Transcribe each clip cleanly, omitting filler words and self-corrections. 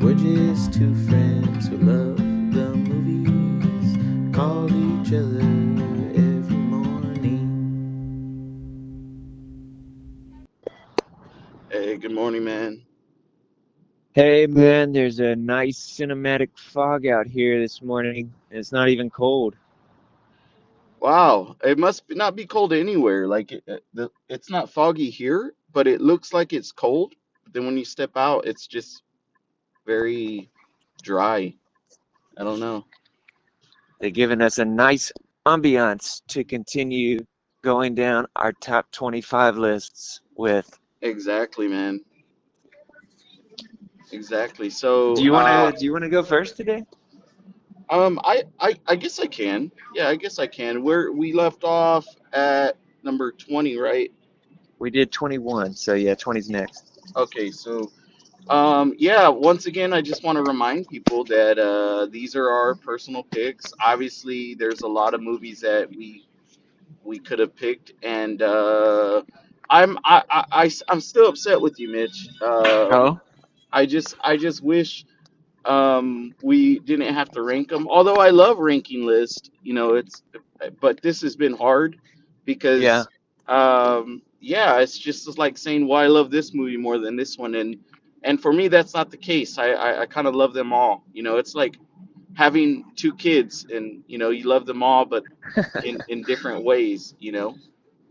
We're just two friends who love the movies, call each other every morning. Hey, good morning, man. Hey man, there's a nice cinematic fog out here this morning. And it's not even cold. Wow, it must not be cold anywhere. Like it's not foggy here, but it looks like it's cold. But then when you step out, it's just very dry. I don't know. They're giving us a nice ambiance to continue going down our top 25 lists with. Exactly, man. Exactly. Do So, you wanna do you wanna go first today? I guess I can. Yeah, I guess I can. We left off at number 20, right? We did 21, so yeah, 20's next. Okay, so yeah, once again, I just want to remind people that these are our personal picks. Obviously, there's a lot of movies that we could have picked, and I'm still upset with you, Mitch. Oh? I just wish we didn't have to rank them. Although I love ranking list, but this has been hard Yeah. because yeah, it's like saying why I love this movie more than this one, and for me that's not the case. I kind of love them all. It's like having two kids, and you love them all, but in different ways.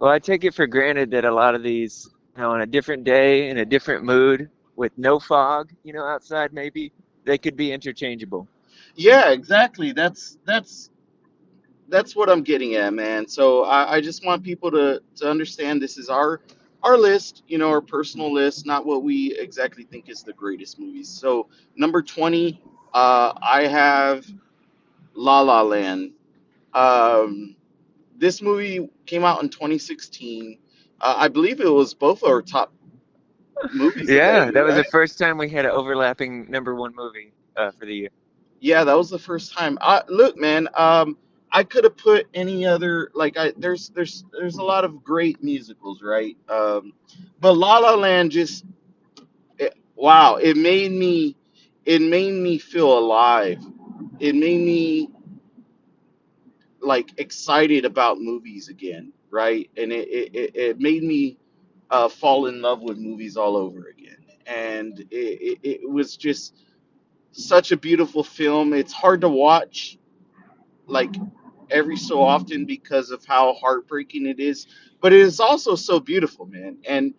Well, I take it for granted that a lot of these, on a different day, in a different mood, with no fog, outside maybe, they could be interchangeable. Yeah, exactly. That's what I'm getting at, man. So I just want people to understand this is our list, our personal list, not what we exactly think is the greatest movies. So number 20, I have La La Land. Um, this movie came out in 2016. I believe it was both our top movies of that Yeah, year, that was the right? first time we had an overlapping number one movie for the year. Yeah, that was the first time. Look, man. I could have put any other like there's a lot of great musicals, right? But La La Land wow, it made me feel alive. It made me like excited about movies again, right? And it made me fall in love with movies all over again. And it was just such a beautiful film. It's hard to watch like every so often because of how heartbreaking it is, but it is also so beautiful, man. And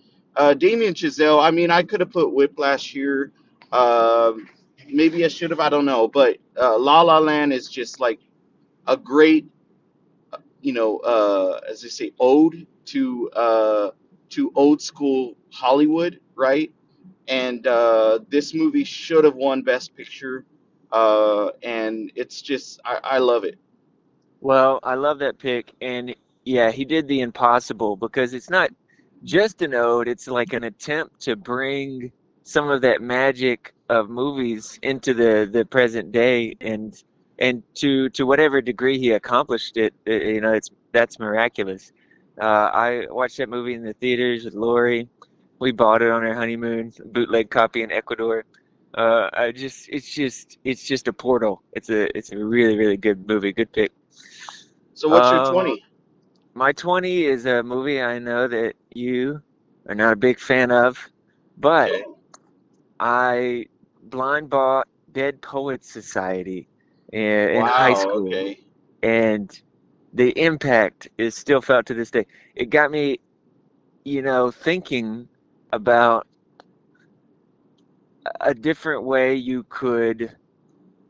Damien Chazelle, I mean, I could have put Whiplash here. Um, Maybe I should have. I don't know, but La La Land is just like a great, as they say, ode to old school Hollywood, right? And this movie should have won Best Picture, and it's just I love it. Well, I love that pick, and yeah, he did the impossible because it's not just an ode, it's like an attempt to bring some of that magic of movies into the present day and to whatever degree he accomplished it, it's that's miraculous. I watched that movie in the theaters with Lori. We bought it on our honeymoon, bootleg copy in Ecuador. It's just a portal. It's a really, really good movie, good pick. So what's your Um, 20? my 20 is a movie I know that you are not a big fan of, but Okay. I blind bought Dead Poets Society in high Wow. school, Okay. and the impact is still felt to this day. It got me, thinking about a different way you could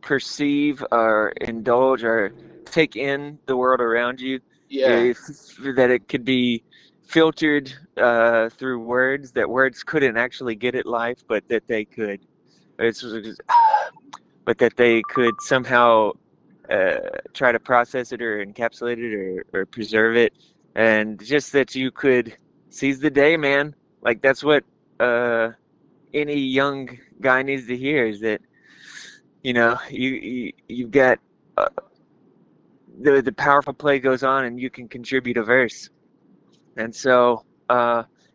perceive or indulge or take in the world around you, Yeah. if that it could be filtered through words, that words couldn't actually get at life, but that they could. It's but that they could somehow uh, try to process it or encapsulate it or preserve it, and just that you could seize the day, man. Like that's what uh, any young guy needs to hear is that you've got uh, the powerful play goes on and you can contribute a verse. And so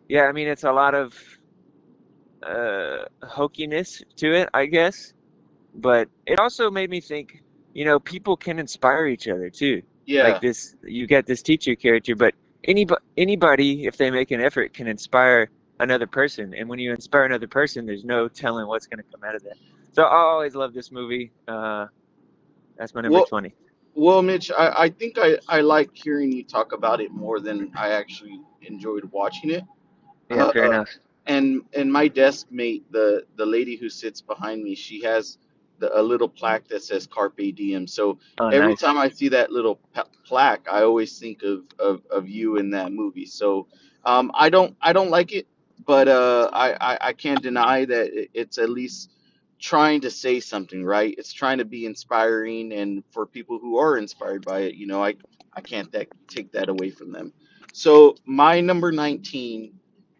yeah, I mean it's a lot of hokiness to it, I guess. But it also made me think, people can inspire each other too. Like Yeah. this, you got this teacher character, but anybody, if they make an effort, can inspire another person. And when you inspire another person, there's no telling what's going to come out of that. So I always love this movie. That's my number Well, 20. well, Mitch, I think I like hearing you talk about it more than I actually enjoyed watching it. Yeah, fair Uh, enough. and my desk mate, the lady who sits behind me, she has a little plaque that says Carpe Diem. So Oh, every nice. time I see that little plaque, I always think of you in that movie. So I don't like it, but I can't deny that it's at least trying to say something, right? It's trying to be inspiring, and for people who are inspired by it, I can't take that away from them. So my number 19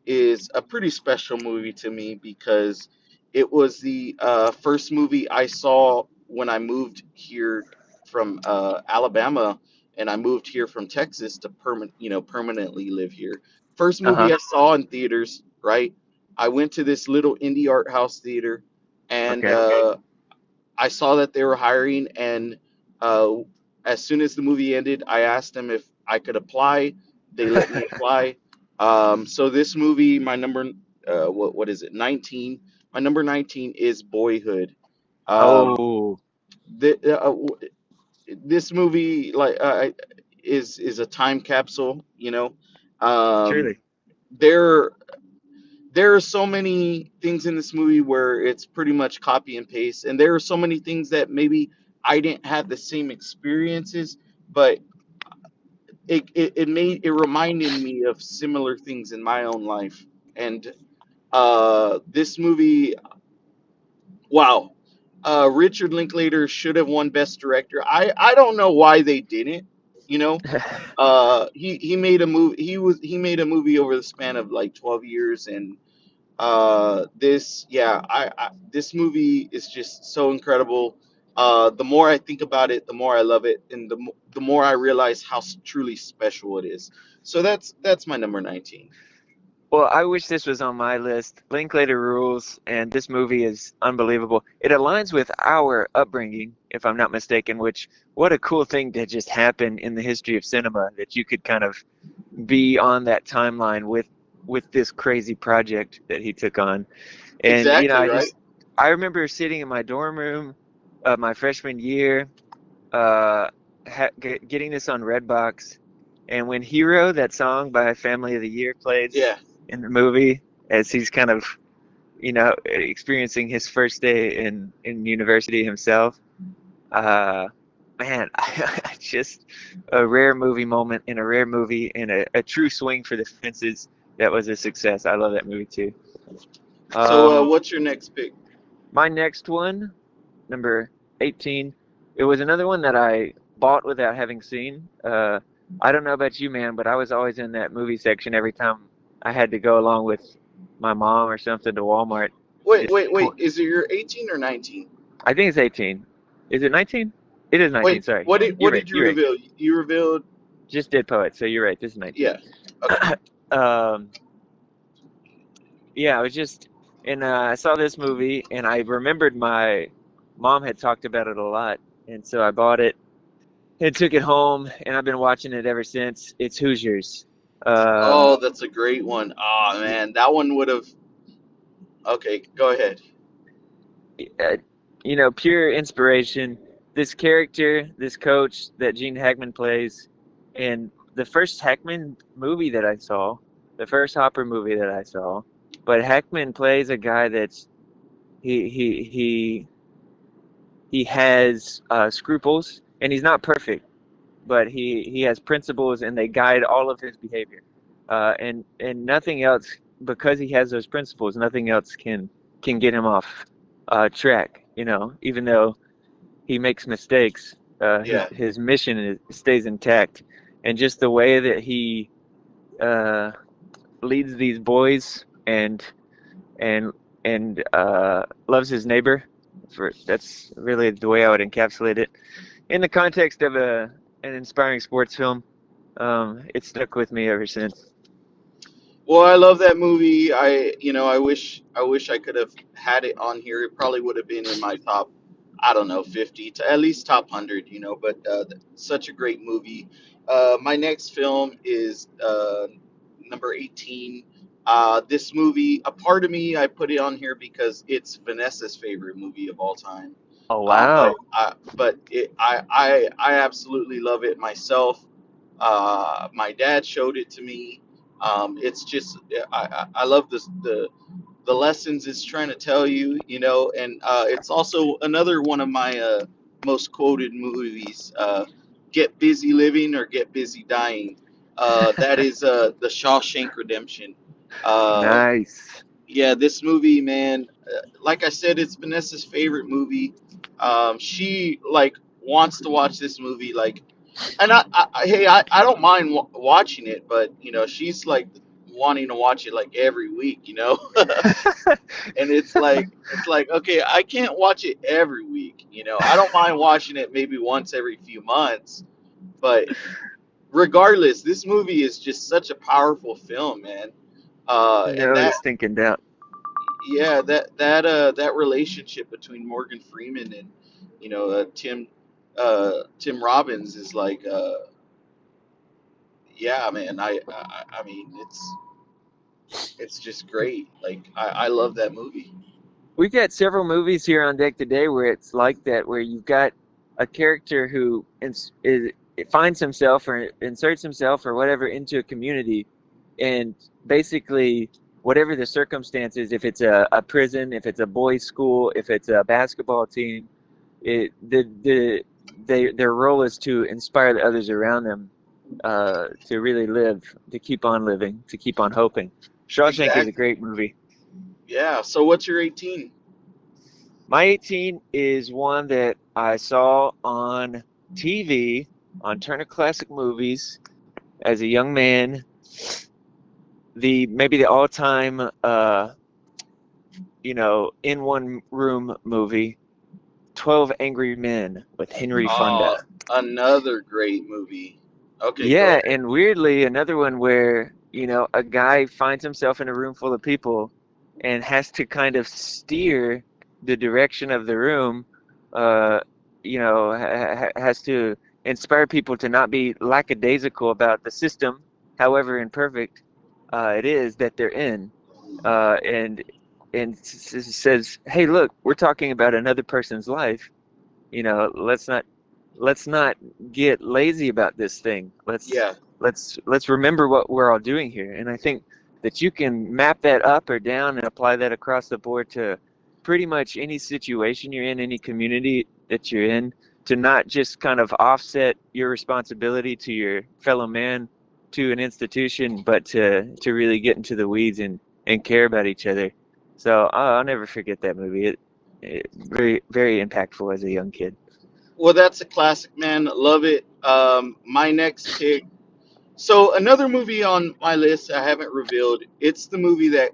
is a pretty special movie to me because it was the first movie I saw when I moved here from Alabama, and I moved here from Texas to permanently live here. First Uh-huh. movie I saw in theaters, right? I went to this little indie art house theater, and Okay. I saw that they were hiring, and uh, as soon as the movie ended, I asked them if I could apply. They let me apply. So this movie, my number, what is it, 19? My number 19 is Boyhood. Um, Oh, th- uh, w- this movie, is a time capsule. truly. There there are so many things in this movie where it's pretty much copy and paste, and there are so many things that maybe I didn't have the same experiences, but it reminded me of similar things in my own life. And this movie, wow, Richard Linklater should have won Best Director. I don't know why they didn't. You know, he made a movie. He made a movie over the span of like 12 years, and this movie is just so incredible. The more I think about it, the more I love it, and the more I realize how truly special it is. So that's my number 19. Well, I wish this was on my list. Linklater rules, and this movie is unbelievable. It aligns with our upbringing, if I'm not mistaken, which what a cool thing to just happen in the history of cinema that you could kind of be on that timeline with this crazy project that he took on. And Exactly right. I remember sitting in my dorm room my freshman year, uh, getting this on Redbox, and when Hero, that song by Family of the Year, plays Yeah. in the movie, as he's kind of, experiencing his first day in university himself, uh, man, just a rare movie moment in a rare movie and a true swing for the fences that was a success. I love that movie too. So Um, what's your next pick? my next one, number 18. It was another one that I bought without having seen. I don't know about you, man, but I was always in that movie section every time I had to go along with my mom or something to Walmart. Wait, Just, wait, wait. Is it your 18 or 19? I think it's 18. Is it 19? It is 19, Wait, sorry. what did You're what right, did you you're right. reveal? You revealed, Just Dead Poet, so you're right, this is 19. yeah. Okay. Um, yeah, I was just, and I saw this movie, and I remembered my mom had talked about it a lot, and so I bought it and took it home, and I've been watching it ever since. It's Hoosiers. Um, Oh, that's a great one. Oh y- man, that one would have. Okay, go ahead. uh, pure inspiration. This character, this coach that Gene Hackman plays, and the first Hackman movie that I saw, the first Hopper movie that I saw, but Hackman plays a guy that's he he he he has scruples, and he's not perfect, but he has principles, and they guide all of his behavior. And nothing else, because he has those principles, nothing else can get him off track. Even though he makes mistakes, Yeah. his mission stays intact, and just the way that he uh, leads these boys and loves his neighbor. That's really the way I would encapsulate it in the context of an inspiring sports film. It stuck with me ever since. Well, I love that movie. I wish I could have had it on here. It probably would have been in my top, I don't know, 50 to at least top 100, but such a great movie. My next film is number 18. This movie, a part of me, I put it on here because it's Vanessa's favorite movie of all time. Oh Um, but wow. I, but it, I absolutely love it myself. My dad showed it to me. It's just I love the lessons it's trying to tell you, and it's also another one of my most quoted movies. Get Busy Living or Get Busy Dying. That is the Shawshank Redemption. Uh, Nice. yeah, this movie, man. Like I said, it's Vanessa's favorite movie. She like wants to watch this movie like, and hey, I don't mind watching it, but she's like wanting to watch it like every week, and it's like okay, I can't watch it every week, I don't mind watching it maybe once every few months, but regardless, this movie is just such a powerful film, man. And No that stinking doubt. yeah, that relationship between Morgan Freeman and Tim Robbins is like yeah, man. I mean, it's just great. Like I love that movie. We've got several movies here on deck today where it's like that, where you've got a character who finds himself or inserts himself or whatever into a community, and basically, whatever the circumstances, if it's a prison, if it's a boys' school, if it's a basketball team, their role is to inspire the others around them to really live, to keep on living, to keep on hoping. Shawshank is a Exactly. great movie. Yeah. So what's your 18? My 18 is one that I saw on TV on Turner Classic Movies as a young man. The maybe the all-time in one room movie, 12 Angry Men with Henry Fonda. Another great movie. Okay, go Yeah, ahead. and weirdly, another one where, a guy finds himself in a room full of people and has to kind of steer the direction of the room, uh, has to inspire people to not be lackadaisical about the system, however imperfect it is that they're in, and says, "Hey, look, we're talking about another person's life. Let's not get lazy about this thing. let's Yeah. let's let's remember what we're all doing here." And I think that you can map that up or down and apply that across the board to pretty much any situation you're in, any community that you're in, to not just kind of offset your responsibility to your fellow man, to an institution, but to really get into the weeds and care about each other. So I'll never forget that movie. It very, very impactful as a young kid. Well, that's a classic, man. Love it. My next pick. So another movie on my list I haven't revealed. It's the movie that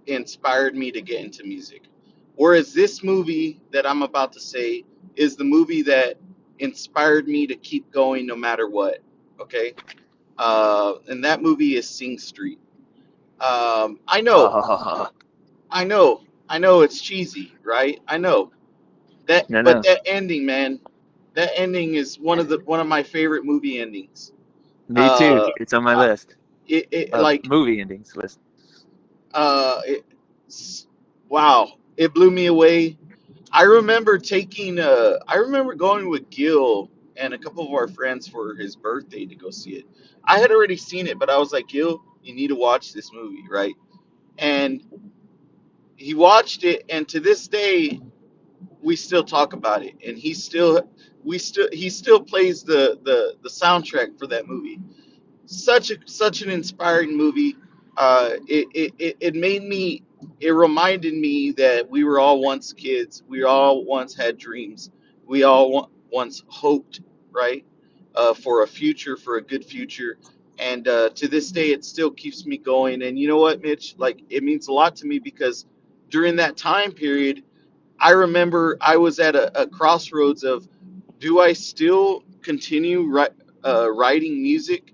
inspired me to get into music. Whereas this movie that I'm about to say is the movie that inspired me to keep going no matter what. Okay. And that movie is Sing Street. I know, Oh, I know it's cheesy, right? I know that, no, but no. that ending, man, that ending is one of my favorite movie endings. Me too. Uh, It's on my I- list it of like movie endings list. it, wow, it blew me away. I remember going with Gil and a couple of our friends for his birthday to go see it. I had already seen it, but I was like, Gil, you need to watch this movie, right? And he watched it, and to this day, we still talk about it, and he still plays the soundtrack for that movie. Such an inspiring movie. It made me. It reminded me that we were all once kids. We all once had dreams. We all once hoped, right, for a future, for a good future. And to this day, it still keeps me going. And you know what, Mitch? Like, it means a lot to me because during that time period, I remember I was at a crossroads of, do I still continue writing music,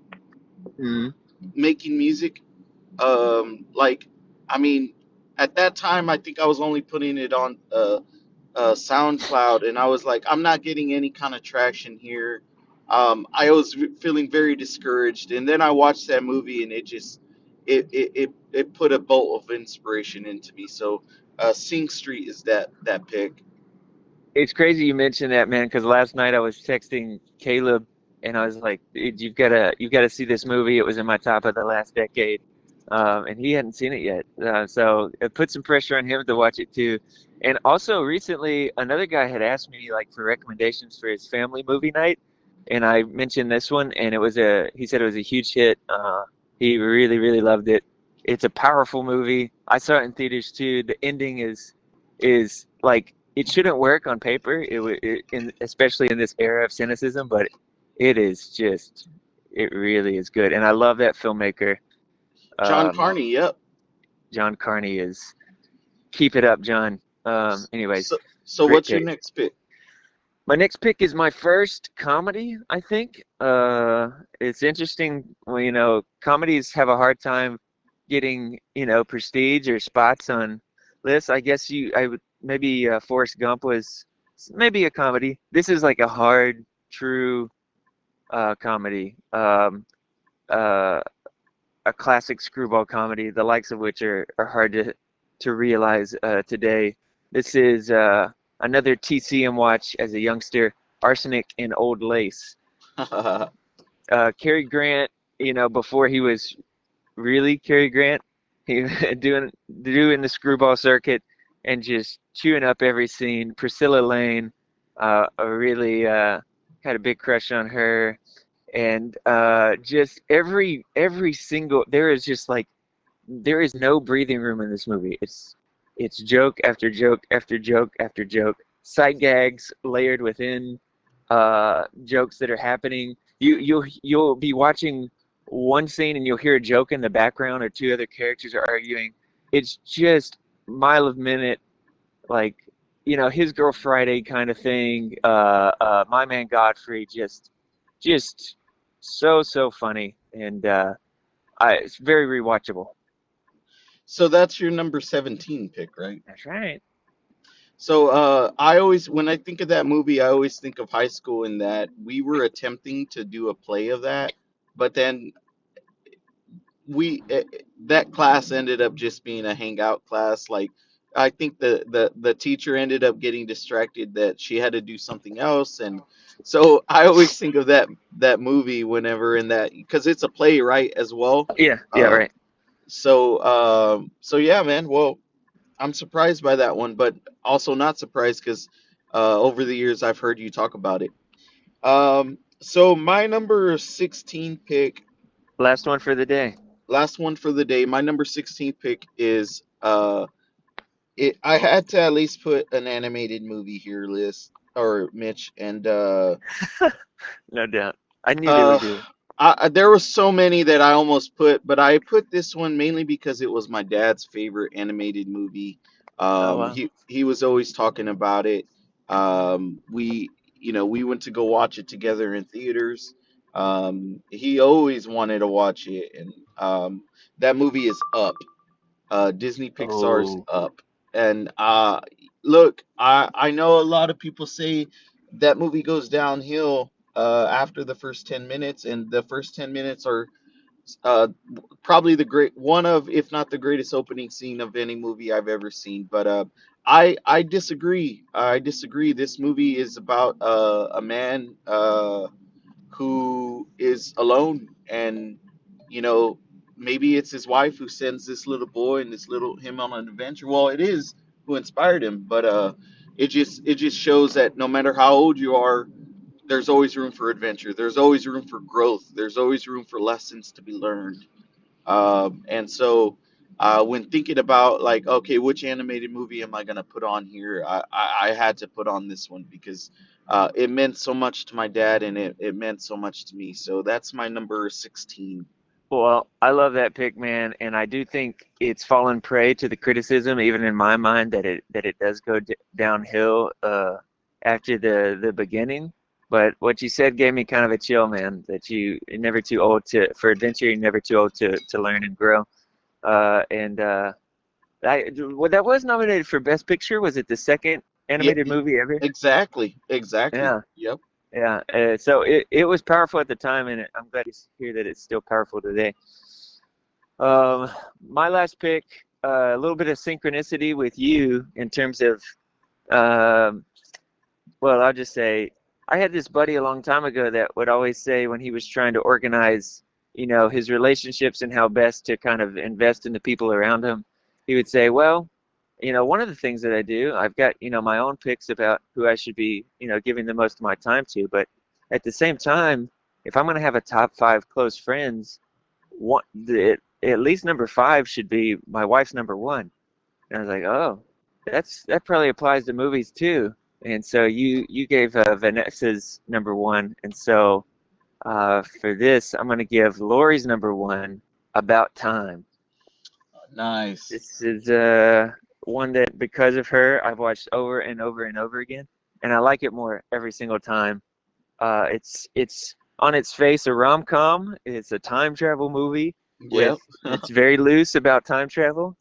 Mm. making music, Like, I mean, at that time, I think I was only putting it on SoundCloud, and I was like, I'm not getting any kind of traction here. I was feeling very discouraged, and then I watched that movie, and it put a bolt of inspiration into me. So, Sing Street is that pick. It's crazy you mentioned that, man, because last night I was texting Caleb and I was like, "Dude, you've got to see this movie. It was in my top of the last decade." And he hadn't seen it yet. So it put some pressure on him to watch it too. And also recently, another guy had asked me like for recommendations for his family movie night, and I mentioned this one, and he said it was a huge hit. He really, really loved it. It's a powerful movie. I saw it in theaters too. The ending is like it shouldn't work on paper, especially in this era of cynicism, but it is just, it really is good. And I love that filmmaker. John Um, Carney. Yep. John Carney is, keep it up, John. Anyways, So great what's your pick. next pick? My next pick is my first comedy, I think. It's interesting when, comedies have a hard time getting, prestige or spots on lists. I would, maybe Forrest Gump was maybe a comedy. This is like a hard, true comedy. Uh, a classic screwball comedy, the likes of which are hard to realize today. This is another TCM watch as a youngster, Arsenic and Old Lace. Cary Grant, before he was really Cary Grant, he doing the screwball circuit and just chewing up every scene. Priscilla Lane, I really had a big crush on her, and just every single, there is no breathing room in this movie. It's joke after joke after joke after joke, sight gags layered within jokes that are happening. You'll be watching one scene and you'll hear a joke in the background or two other characters are arguing. It's just mile of minute, like, his girl Friday kind of thing. My man Godfrey, just so funny, and it's very rewatchable. So that's your number 17 pick, right? That's right. So I always, when I think of that movie, I always think of high school in that we were attempting to do a play of that, but then we that class ended up just being a hangout class. Like, I think the teacher ended up getting distracted that she had to do something else, and so I always think of that movie whenever in that, because it's a play, right, as well. Yeah, yeah, Uh, right. so yeah, man. Well, I'm surprised by that one, but also not surprised because over the years I've heard you talk about it. So my number 16 pick, Last one for the day. last one for the day. My number 16 pick is I had to at least put an animated movie here, list or Mitch, and No doubt. I knew there uh, would be. there were so many that I almost put, but I put this one mainly because it was my dad's favorite animated movie. Oh wow. He was always talking about it. We went to go watch it together in theaters. He always wanted to watch it, and that movie is Up. Disney Pixar's Oh. Up. And look, I know a lot of people say that movie goes downhill after the first 10 minutes, and the first 10 minutes are uh, probably the great one of, if not the greatest opening scene of any movie I've ever seen. But I disagree. I disagree. This movie is about a man. Who is alone, and you know maybe it's his wife who sends this little boy and this little him on an adventure. Well, it is who inspired him, but it just shows that no matter how old you are, there's always room for adventure, there's always room for growth, there's always room for lessons to be learned. And so, when thinking about like, okay, which animated movie am I gonna put on here? I had to put on this one because it meant so much to my dad, and it meant so much to me. So that's my number 16. Well, I love that pick, man, and I do think it's fallen prey to the criticism, even in my mind, that it does go downhill after the beginning. But what you said gave me kind of a chill, man. That you're never too old to for adventure. You're never too old to learn and grow. And well, that was nominated for Best Picture. Was it the second Yeah, animated movie ever? exactly, exactly. Yeah, Yep. yeah. So it was powerful at the time, and I'm glad to hear that it's still powerful today. Um, my last pick, a little bit of synchronicity with you in terms of, um, well, I'll just say I had this buddy a long time ago that would always say when he was trying to organize, his relationships and how best to kind of invest in the people around him, he would say, well, one of the things that I do, I've got, my own picks about who I should be, giving the most of my time to, but at the same time, if I'm going to have a top five close friends, at least number five should be my wife's number one. And I was like, oh, that probably applies to movies too. And so you gave Vanessa's number one, and so for this, I'm gonna give Lori's number one, About Time. Nice. This is one that because of her, I've watched over and over and over again, and I like it more every single time. It's on its face a rom-com. It's a time travel movie Yep. with it's very loose about time travel,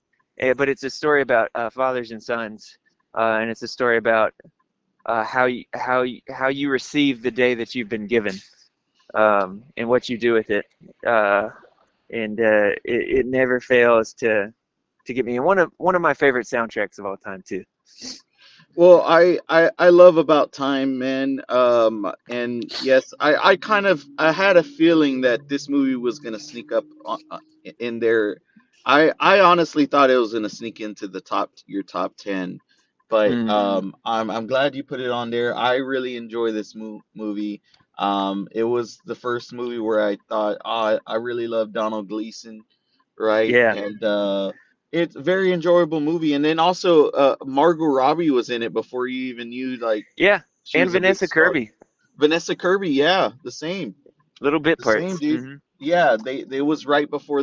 but it's a story about fathers and sons, and it's a story about how you receive the day that you've been given, and what you do with it. And it never fails to get me. And one of my favorite soundtracks of all time too. Well, I love About Time, man. And yes, I had a feeling that this movie was gonna sneak up in there. I honestly thought it was gonna sneak into the your top 10, but Mm, I'm glad you put it on there. I really enjoy this movie. It was the first movie where I thought, oh, I really love Donald Gleason, right? yeah, And it's a very enjoyable movie. And then also Margot Robbie was in it before you even knew like yeah, she and was a big Vanessa star. Kirby, Vanessa Kirby, yeah, little bit the same parts. dude. Yeah, they was right before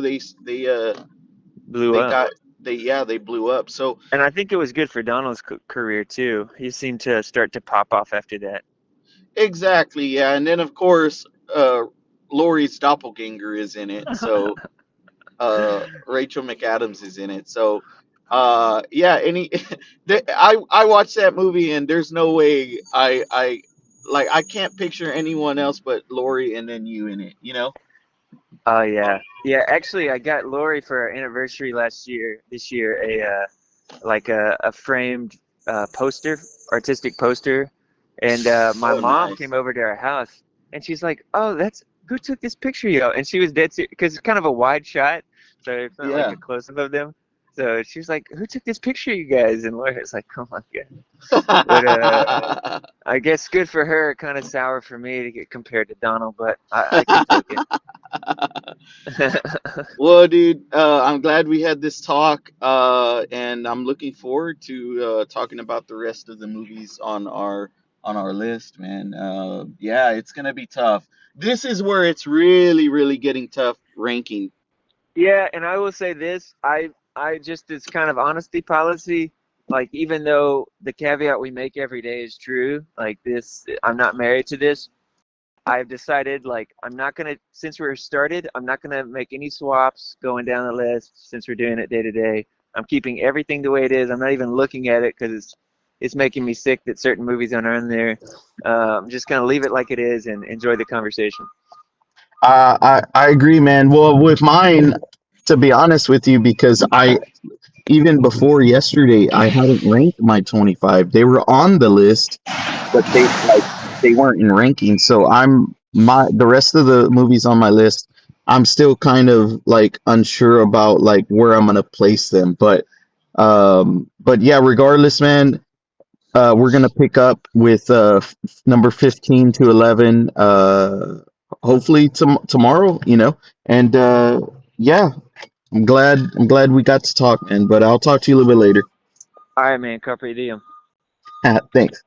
Blew they up. got they blew up. So And I think it was good for Donald's career too. He seemed to start to pop off after that. exactly, yeah. And then of course Laurie's doppelganger is in it. So Rachel McAdams is in it. So yeah, any I watched that movie and there's no way I can't picture anyone else but Laurie and then you in it, you know? Oh yeah, yeah. Actually, I got Lori for our anniversary this year, a framed poster, artistic poster, and my Oh, mom nice. came over to our house, and she's like, "Oh, that's who took this picture, yo?" And she was dead serious because it's kind of a wide shot, so it's not like Yeah. a close up of them. So she was like, "Who took this picture, you guys?" And Lori was like, "Oh my god." But I guess good for her, kind of sour for me to get compared to Donald, but I can take it. Well, dude, I'm glad we had this talk, and I'm looking forward to talking about the rest of the movies on our list, man. Yeah, it's gonna be tough. This is where it's really, really getting tough ranking. Yeah, and I will say this, I just it's kind of honesty policy. Like even though the caveat we make every day is true, like this, I'm not married to this. I've decided like I'm not gonna since we're started, I'm not gonna make any swaps going down the list since we're doing it day to day. I'm keeping everything the way it is. I'm not even looking at it because it's making me sick that certain movies aren't on there. I'm just gonna leave it like it is and enjoy the conversation. I agree, man. Well, with mine, to be honest with you, because I even before yesterday, I hadn't ranked my 25. They were on the list, but they weren't in ranking. So the rest of the movies on my list, I'm still kind of like unsure about like where I'm gonna place them. But yeah, regardless, man, we're gonna pick up with number 15 to 11. Hopefully tomorrow, you know. And yeah, I'm glad we got to talk, man. But I'll talk to you a little bit later. All right, man, carpe diem. Thanks.